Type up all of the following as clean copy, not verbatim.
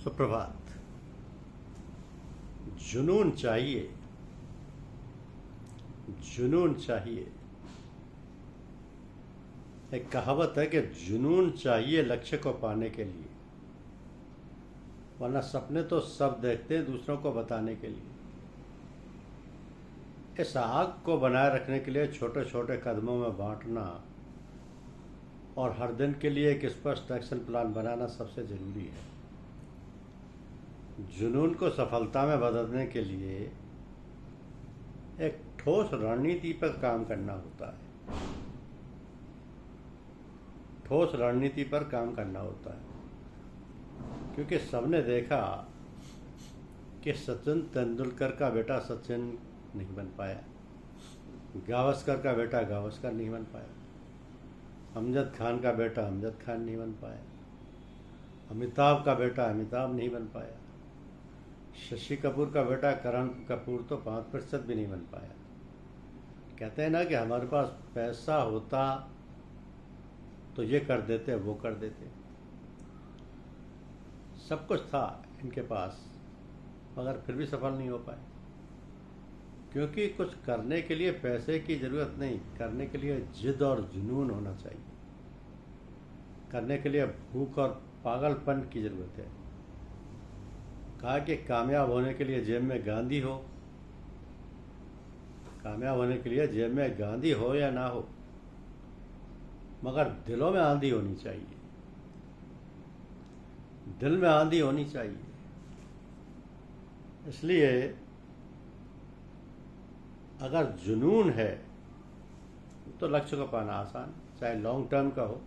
सुप्रभात। जुनून चाहिए, जुनून चाहिए। एक कहावत है कि जुनून चाहिए लक्ष्य को पाने के लिए, वरना सपने तो सब देखते हैं दूसरों को बताने के लिए। इस आग को बनाए रखने के लिए छोटे छोटे कदमों में बांटना और हर दिन के लिए एक स्पष्ट एक्शन प्लान बनाना सबसे ज़रूरी है। जुनून को सफलता में बदलने के लिए एक ठोस रणनीति पर काम करना होता है। ठोस रणनीति पर काम करना होता है क्योंकि सबने देखा कि सचिन तेंदुलकर का बेटा सचिन नहीं बन पाया, गावस्कर का बेटा गावस्कर नहीं बन पाया, अमजद खान का बेटा अमजद खान नहीं बन पाया, अमिताभ का बेटा अमिताभ नहीं बन पाया, शशि कपूर का बेटा करण कपूर तो 5% भी नहीं बन पाया। कहते हैं ना कि हमारे पास पैसा होता तो ये कर देते वो कर देते। सब कुछ था इनके पास मगर फिर भी सफल नहीं हो पाए, क्योंकि कुछ करने के लिए पैसे की ज़रूरत नहीं, करने के लिए जिद और जुनून होना चाहिए। करने के लिए भूख और पागलपन की ज़रूरत है। कहा कि कामयाब होने के लिए जेब में गांधी हो, कामयाब होने के लिए जेब में गांधी हो या ना हो, मगर दिलों में आंधी होनी चाहिए। दिल में आंधी होनी चाहिए। इसलिए अगर जुनून है तो लक्ष्य को पाना आसान, चाहे लॉन्ग टर्म का हो,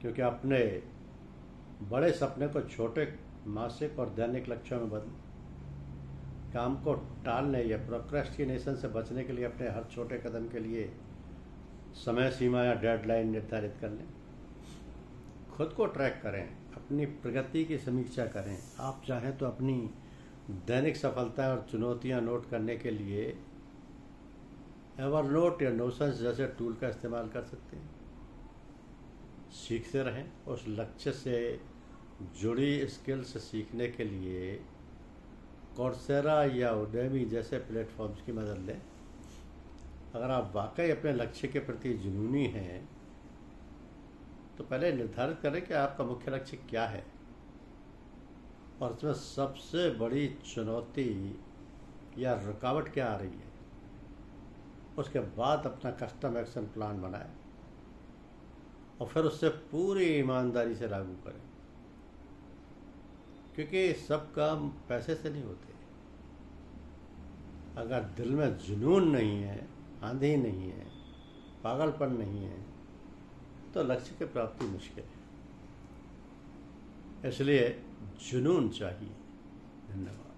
क्योंकि अपने बड़े सपने को छोटे मासिक और दैनिक लक्ष्यों में बदलें। काम को टालने या प्रोक्रेस्टिनेशन से बचने के लिए अपने हर छोटे कदम के लिए समय सीमा या डेडलाइन निर्धारित कर लें। खुद को ट्रैक करें, अपनी प्रगति की समीक्षा करें। आप चाहें तो अपनी दैनिक सफलताएं और चुनौतियां नोट करने के लिए एवरनोट या नोशंस जैसे टूल का इस्तेमाल कर सकते हैं। सीखते रहें। उस लक्ष्य से जुड़ी स्किल्स सीखने के लिए कोर्सेरा या उडेमी जैसे प्लेटफॉर्म्स की मदद लें। अगर आप वाकई अपने लक्ष्य के प्रति जुनूनी हैं तो पहले निर्धारित करें कि आपका मुख्य लक्ष्य क्या है और इसमें सबसे बड़ी चुनौती या रुकावट क्या आ रही है। उसके बाद अपना कस्टम एक्शन प्लान बनाएं और फिर उससे पूरी ईमानदारी से लागू करें, क्योंकि सब काम पैसे से नहीं होते। अगर दिल में जुनून नहीं है, आंधी नहीं है, पागलपन नहीं है, तो लक्ष्य की प्राप्ति मुश्किल है। इसलिए जुनून चाहिए। धन्यवाद।